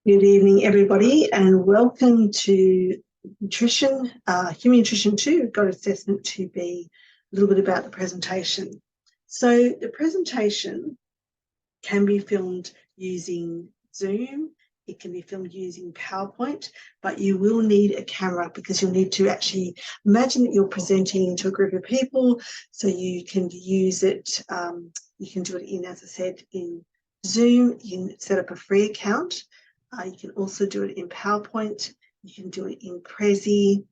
Good evening, everybody, and welcome to Nutrition, Human Nutrition 2. We've got assessment to be a little bit about the presentation. So the presentation can be filmed using Zoom. It can be filmed using PowerPoint, but you will need a camera because you'll need to actually imagine that you're presenting to a group of people, so you can use it. You can do it in, as I said, in Zoom. You can set up a free account. You can also do it in PowerPoint. You can do it in Prezi.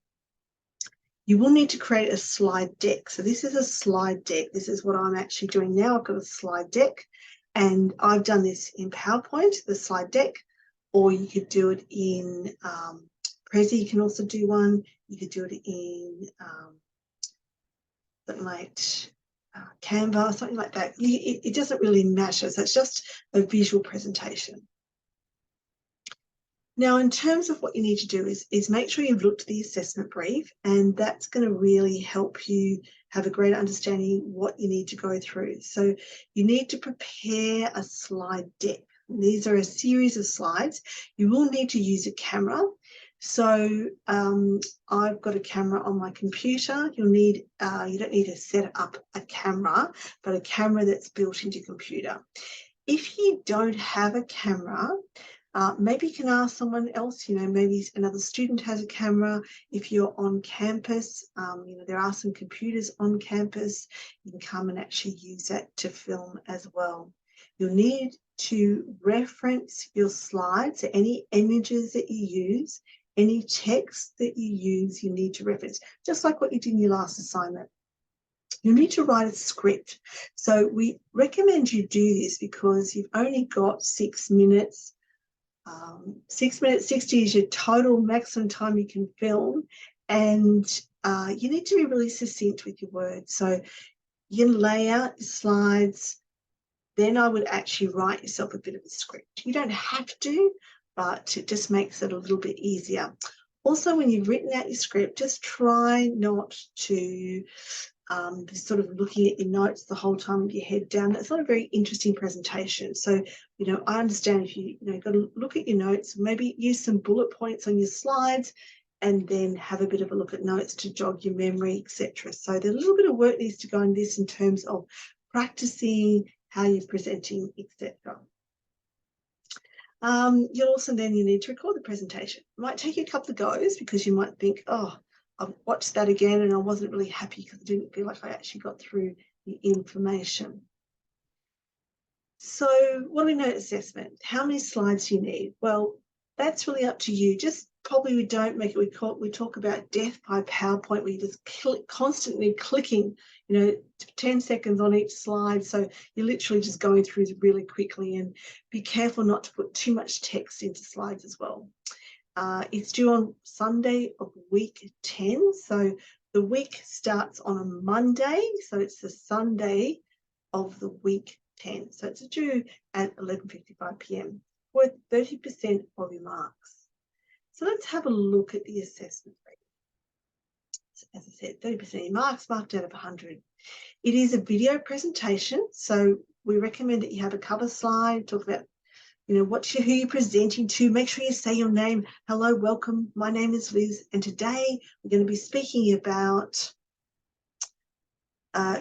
You will need to create a slide deck. So this is a slide deck. This is what I'm actually doing now. I've got a slide deck, and I've done this in PowerPoint, the slide deck, or you could do it in Prezi. You can also do one. You could do it in something like Canva, something like that. It doesn't really matter. So it's just a visual presentation. Now, in terms of what you need to do is make sure you've looked at the assessment brief, and that's going to really help you have a greater understanding what you need to go through. So you need to prepare a slide deck. These are a series of slides. You will need to use a camera. So I've got a camera on my computer. You don't need to set up a camera, but a camera that's built into your computer. If you don't have a camera, maybe you can ask someone else, maybe another student has a camera. If you're on campus, there are some computers on campus. You can come and actually use that to film as well. You'll need to reference your slides, so any images that you use, any text that you use, you need to reference, just like what you did in your last assignment. You need to write a script. So we recommend you do this because you've only got 6 minutes. 6 minutes 60 is your total maximum time you can film, and you need to be really succinct with your words. So you can lay out your slides, then I would actually write yourself a bit of a script. You don't have to, but it just makes it a little bit easier. Also, when you've written out your script, just try not to be sort of looking at your notes the whole time with your head down. That's not a very interesting presentation. So, I understand if you've got to look at your notes, maybe use some bullet points on your slides, and then have a bit of a look at notes to jog your memory, etc. So there's a little bit of work needs to go in this in terms of practicing how you're presenting, etc. You'll also then you need to record the presentation. It might take you a couple of goes because you might think, oh, I've watched that again and I wasn't really happy because I didn't feel like I actually got through the information. So what do we know at assessment? How many slides do you need? Well, that's really up to you. Just probably we don't make it, we talk about death by PowerPoint, where you just constantly clicking, 10 seconds on each slide. So you're literally just going through really quickly, and be careful not to put too much text into slides as well. It's due on Sunday of week 10. So the week starts on a Monday. So it's the Sunday of the week 10. So it's due at 11:55 p.m. worth 30% of your marks. So let's have a look at the assessment rate. So as I said, 30% of your marks, marked out of 100. It is a video presentation. So we recommend that you have a cover slide, talk about who you're presenting to. Make sure you say your name. Hello, welcome. My name is Liz, and today we're going to be speaking about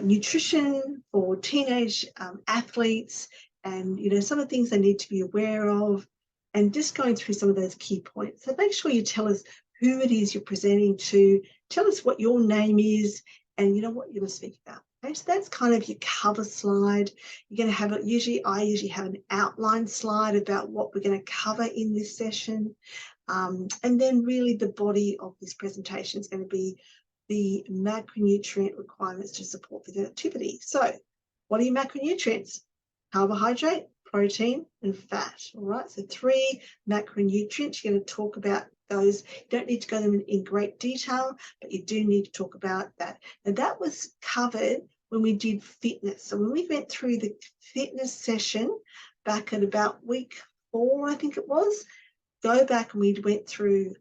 nutrition for teenage athletes, and some of the things they need to be aware of, and just going through some of those key points. So make sure you tell us who it is you're presenting to. Tell us what your name is, and what you're going to speak about. Okay, so that's kind of your cover slide. You're going to have it. I usually have an outline slide about what we're going to cover in this session. And then really the body of this presentation is going to be the macronutrient requirements to support physical activity. So what are your macronutrients? Carbohydrate, protein, and fat. All right, so 3 macronutrients. You're going to talk about those. You don't need to go them in great detail, but you do need to talk about that. And that was covered when we did fitness. So when we went through the fitness session back at about week 4, I think it was, go back and we went through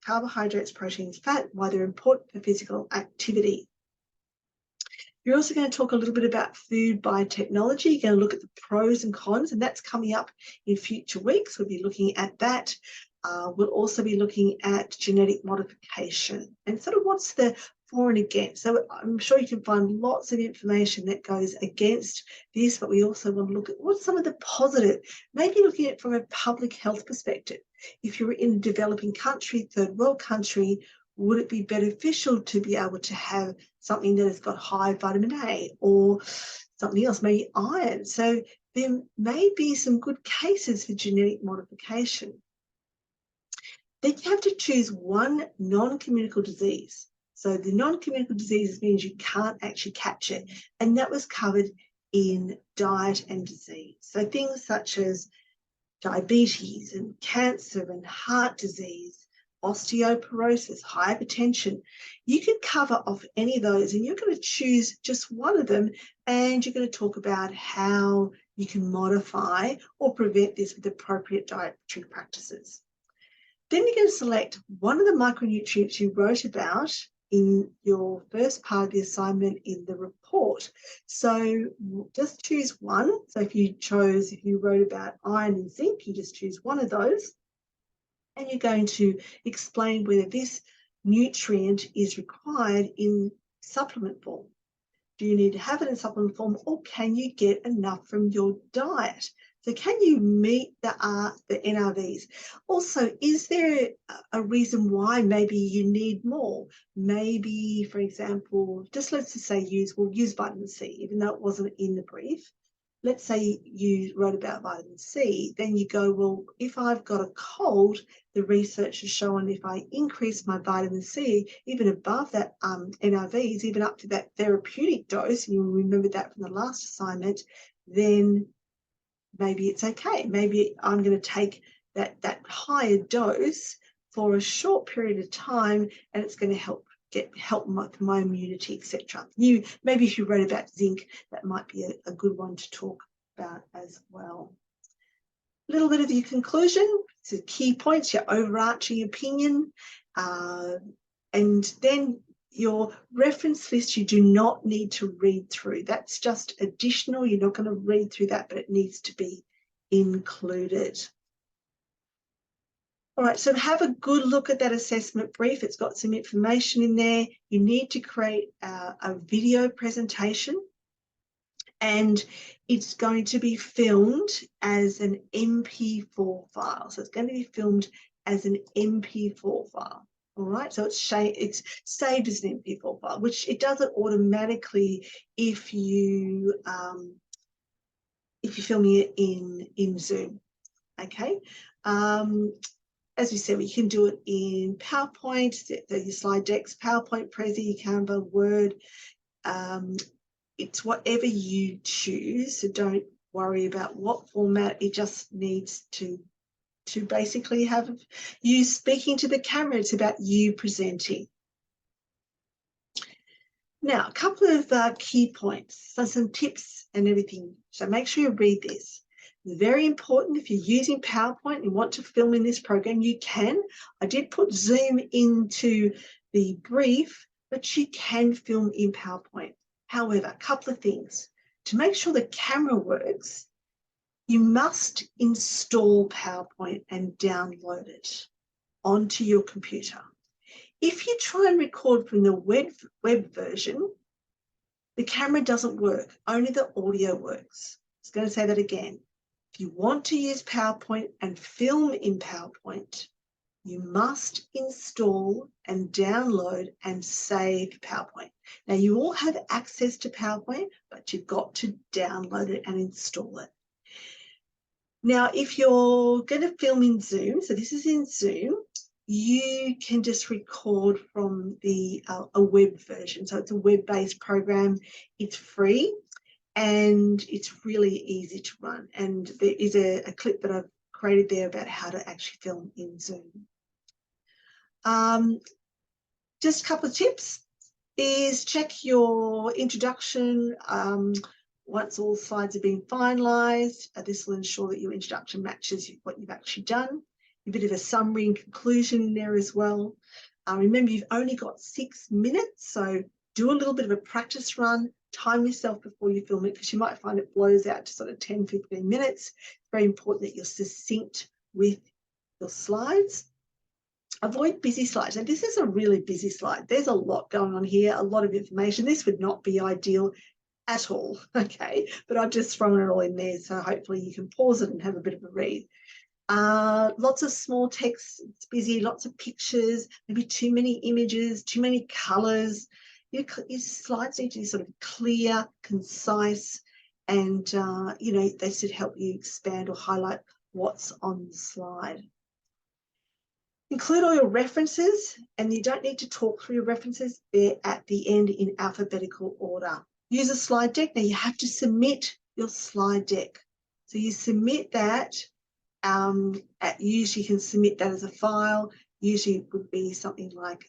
carbohydrates, proteins, fat, why they're important for physical activity. You're also going to talk a little bit about food biotechnology. You're going to look at the pros and cons, and that's coming up in future weeks. We'll be looking at that. We'll also be looking at genetic modification and sort of what's the for and against. So I'm sure you can find lots of information that goes against this, but we also want to look at what's some of the positive, maybe looking at it from a public health perspective. If you're in a developing country, third world country, would it be beneficial to be able to have something that has got high vitamin A or something else, maybe iron? So there may be some good cases for genetic modification. Then you have to choose one non-communicable disease. So the non-communicable diseases means you can't actually catch it. And that was covered in diet and disease. So things such as diabetes and cancer and heart disease, osteoporosis, hypertension. You can cover off any of those, and you're going to choose just one of them, and you're going to talk about how you can modify or prevent this with appropriate dietary practices. Then you're going to select one of the micronutrients you wrote about in your first part of the assignment in the report. So just choose one. So if you wrote about iron and zinc, you just choose one of those. And you're going to explain whether this nutrient is required in supplement form. Do you need to have it in supplement form, or can you get enough from your diet? So can you meet the NRVs? Also, is there a reason why maybe you need more? Maybe, for example, let's just say use vitamin C, even though it wasn't in the brief. Let's say you wrote about vitamin C, then you go, well, if I've got a cold, the research has shown if I increase my vitamin C, even above that NRVs, even up to that therapeutic dose, and you remember that from the last assignment, then maybe it's okay. Maybe I'm going to take that higher dose for a short period of time, and it's going to help my immunity, etc. Maybe if you wrote about zinc, that might be a good one to talk about as well. A little bit of your conclusion, so key points, your overarching opinion, and then your reference list you do not need to read through. That's just additional. You're not going to read through that, but it needs to be included. All right, so have a good look at that assessment brief. It's got some information in there. You need to create a video presentation, and it's going to be filmed as an MP4 file. So it's going to be filmed as an MP4 file. All right, so it's saved as an MP4 file, which it does it automatically if you filming it in Zoom. Okay. As we said, we can do it in PowerPoint, your slide decks, PowerPoint, Prezi, Canva, Word. It's whatever you choose, so don't worry about what format. It just needs to basically have you speaking to the camera. It's about you presenting. Now, a couple of key points, so some tips and everything. So make sure you read this. Very important, if you're using PowerPoint and want to film in this program, you can. I did put Zoom into the brief, but you can film in PowerPoint. However, a couple of things. To make sure the camera works, you must install PowerPoint and download it onto your computer. If you try and record from the web version, the camera doesn't work, only the audio works. I was going to say that again. If you want to use PowerPoint and film in PowerPoint, you must install and download and save PowerPoint. Now, you all have access to PowerPoint, but you've got to download it and install it. Now, if you're going to film in Zoom, so this is in Zoom, you can just record from a web version. So it's a web-based program. It's free. And it's really easy to run. And there is a clip that I've created there about how to actually film in Zoom. Just a couple of tips is check your introduction. Once all slides have been finalised, this will ensure that your introduction matches what you've actually done. A bit of a summary and conclusion in there as well. Remember, you've only got 6 minutes, so do a little bit of a practice run. time yourself before you film it, because you might find it blows out to sort of 10, 15 minutes. It's very important that you're succinct with your slides. Avoid busy slides. And this is a really busy slide. There's a lot going on here, a lot of information. This would not be ideal at all, okay? But I've just thrown it all in there, so hopefully you can pause it and have a bit of a read. Lots of small text, it's busy, lots of pictures, maybe too many images, too many colours. Your slides need to be sort of clear, concise, and you know, they should help you expand or highlight what's on the slide. Include all your references, and you don't need to talk through your references. They're at the end in alphabetical order. Use a slide deck. Now you have to submit your slide deck. So you submit that. Usually you can submit that as a file. Usually it would be something like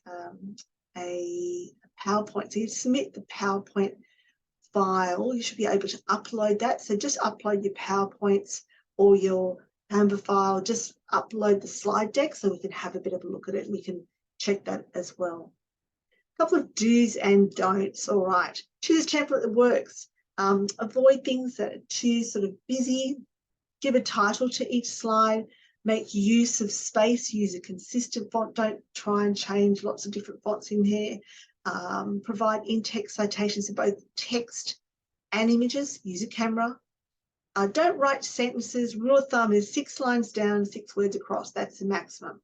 a PowerPoint. So you submit the PowerPoint file. You should be able to upload that. So just upload your PowerPoints or your Canva file. Just upload the slide deck so we can have a bit of a look at it. We can check that as well. A couple of do's and don'ts. All right. Choose a template that works. Avoid things that are too sort of busy. Give a title to each slide. Make use of space. Use a consistent font. Don't try and change lots of different fonts in here. Provide in-text citations of both text and images. Use a camera. Don't write sentences. Rule of thumb is 6 lines down, 6 words across. That's the maximum.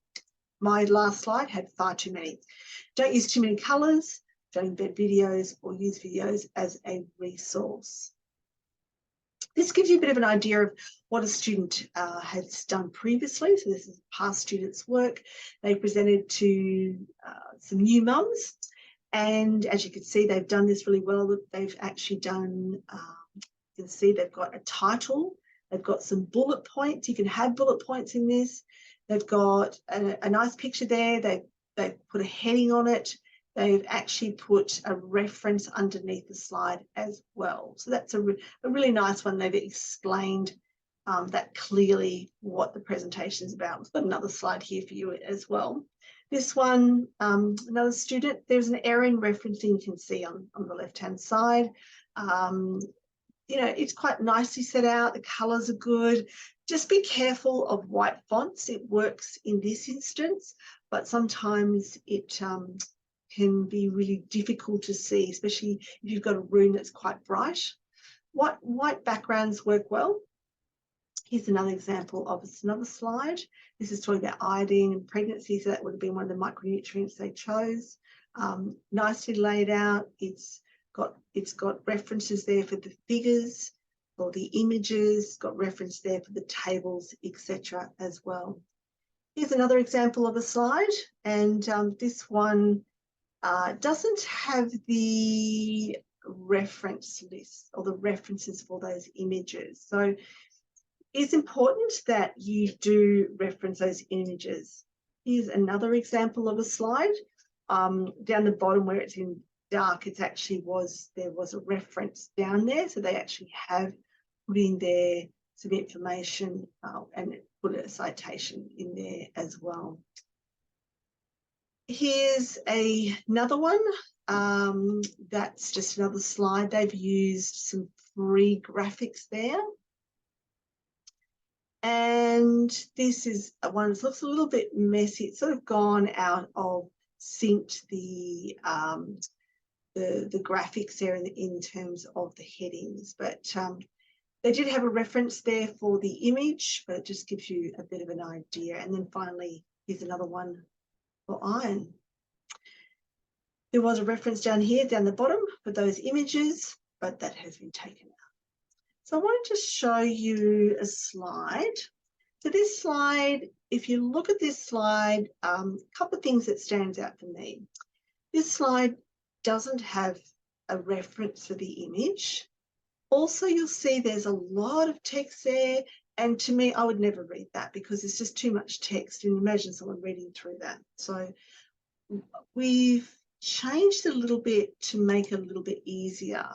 My last slide had far too many. Don't use too many colours. Don't embed videos or use videos as a resource. This gives you a bit of an idea of what a student has done previously. So this is past students' work. They presented to some new mums. And as you can see, they've done this really well. They've actually done, you can see they've got a title. They've got some bullet points. You can have bullet points in this. They've got a nice picture there. They've put a heading on it. They've actually put a reference underneath the slide as well. So that's a really nice one. They've explained that clearly what the presentation is about. We've got another slide here for you as well. This one, another student, there's an error in referencing you can see on the left-hand side. You know, it's quite nicely set out. The colours are good. Just be careful of white fonts. It works in this instance, but sometimes it can be really difficult to see, especially if you've got a room that's quite bright. White backgrounds work well. Here's another example of another slide. This is talking about iodine and pregnancy, so that would have been one of the micronutrients they chose. Nicely laid out. It's got references there for the figures, for the images, got reference there for the tables, etc. as well. Here's another example of a slide, and this one doesn't have the reference list or the references for those images. So it's important that you do reference those images. Here's another example of a slide. Down the bottom where it's in dark, it actually there was a reference down there. So they actually have put in there some information and put a citation in there as well. Here's another one. That's just another slide. They've used some free graphics there. And this is one that looks a little bit messy. It's sort of gone out of sync, the graphics there in terms of the headings. But they did have a reference there for the image, but it just gives you a bit of an idea. And then finally, here's another one for iron. There was a reference down here, down the bottom, for those images, but that has been taken out. So I want to just show you a slide. So this slide, if you look at this slide, a couple of things that stands out for me. This slide doesn't have a reference for the image. Also, you'll see there's a lot of text there. And to me, I would never read that because it's just too much text. And imagine someone reading through that. So we've changed a little bit to make it a little bit easier.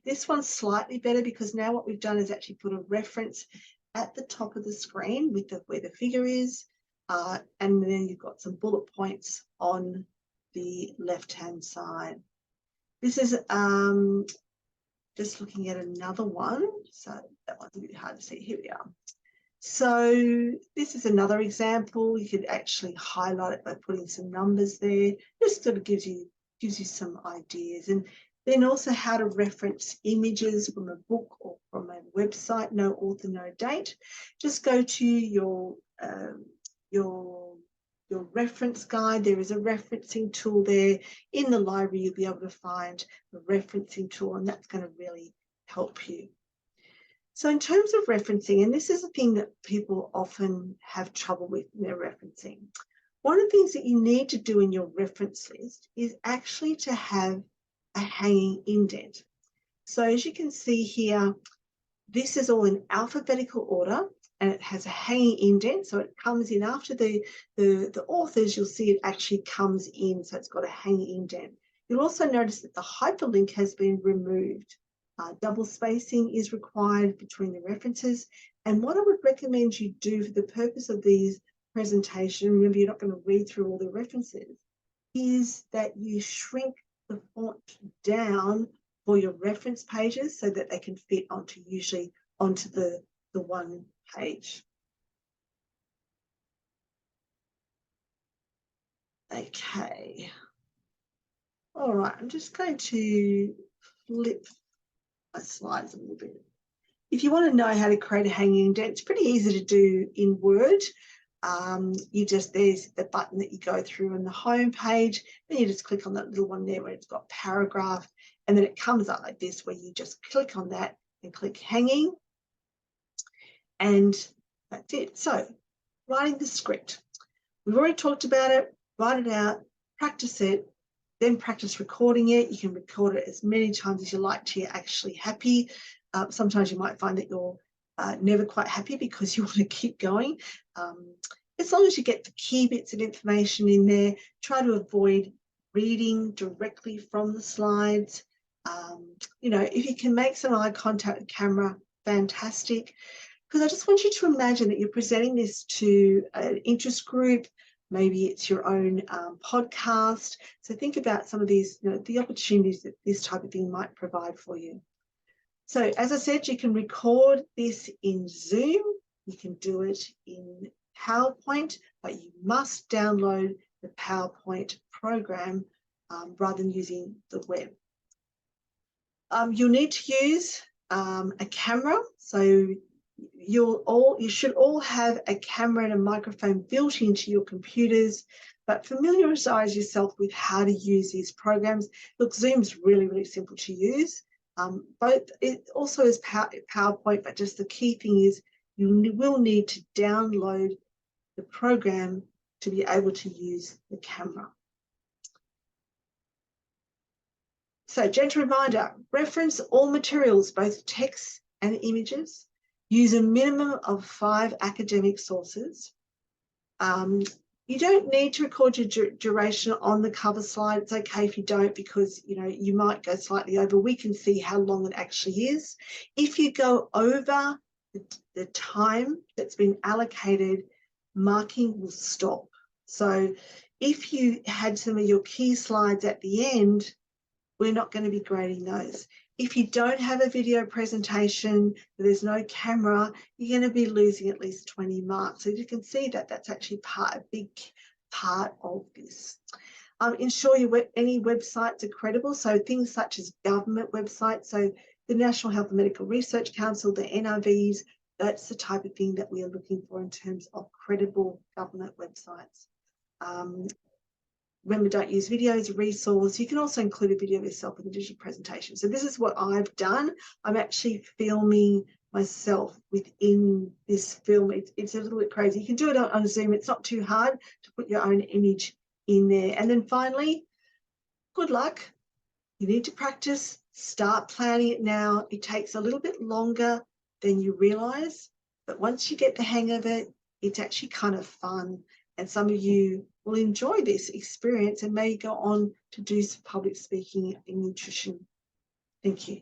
This one's slightly better because now what we've done is actually put a reference at the top of the screen with where the figure is, and then you've got some bullet points on the left-hand side. This is just looking at another one. So that one's a bit hard to see. Here we are. So this is another example. You could actually highlight it by putting some numbers there. Just sort of gives you some ideas. And then also how to reference images from a book or from a website, no author, no date. Just go to your reference guide. There is a referencing tool there. In the library, you'll be able to find the referencing tool, and that's going to really help you. So in terms of referencing, and this is a thing that people often have trouble with in their referencing, one of the things that you need to do in your reference list is actually to have a hanging indent. So as you can see here, this is all in alphabetical order, and it has a hanging indent, so it comes in after the authors. You'll see it actually comes in, so it's got a hanging indent. You'll also notice that the hyperlink has been removed. Double spacing is required between the references, and what I would recommend you do for the purpose of these presentations, remember you're not going to read through all the references, is that you shrink the font down for your reference pages so that they can fit onto the one page. Okay. All right, I'm just going to flip my slides a little bit. If you want to know how to create a hanging indent, it's pretty easy to do in Word. There's the button that you go through on the home page, then you just click on that little one there where it's got paragraph, and then it comes up like this where you just click on that and click hanging, and that's it. So writing the script, we've already talked about it. Write it out, practice it, then practice recording it. You can record it as many times as you like till you're actually happy. Sometimes you might find that you're never quite happy because you want to keep going. As long as you get the key bits of information in there, try to avoid reading directly from the slides. If you can make some eye contact with the camera, fantastic. Because I just want you to imagine that you're presenting this to an interest group. Maybe it's your own podcast. So think about some of these, the opportunities that this type of thing might provide for you. So as I said, you can record this in Zoom. You can do it in PowerPoint, but you must download the PowerPoint program rather than using the web. You'll need to use a camera. So you should all have a camera and a microphone built into your computers, but familiarize yourself with how to use these programs. Look, Zoom's really, really simple to use. It also is PowerPoint, but just the key thing is you will need to download the program to be able to use the camera. So, gentle reminder, reference all materials, both text and images. Use a minimum of 5 academic sources. You don't need to record your duration on the cover slide. It's okay if you don't, because you might go slightly over. We can see how long it actually is. If you go over the time that's been allocated, marking will stop. So if you had some of your key slides at the end, we're not going to be grading those. If you don't have a video presentation, there's no camera, you're going to be losing at least 20 marks. So you can see that that's actually a big part of this. Ensure any websites are credible. So things such as government websites, so the National Health and Medical Research Council, the NRVs, that's the type of thing that we are looking for in terms of credible government websites. Remember, don't use video as a resource. You can also include a video of yourself in the digital presentation. So this is what I've done. I'm actually filming myself within this film. It's a little bit crazy. You can do it on Zoom. It's not too hard to put your own image in there. And then finally, good luck. You need to practice. Start planning it now. It takes a little bit longer than you realize, but once you get the hang of it, it's actually kind of fun. And some of you will enjoy this experience and may go on to do some public speaking in nutrition. Thank you.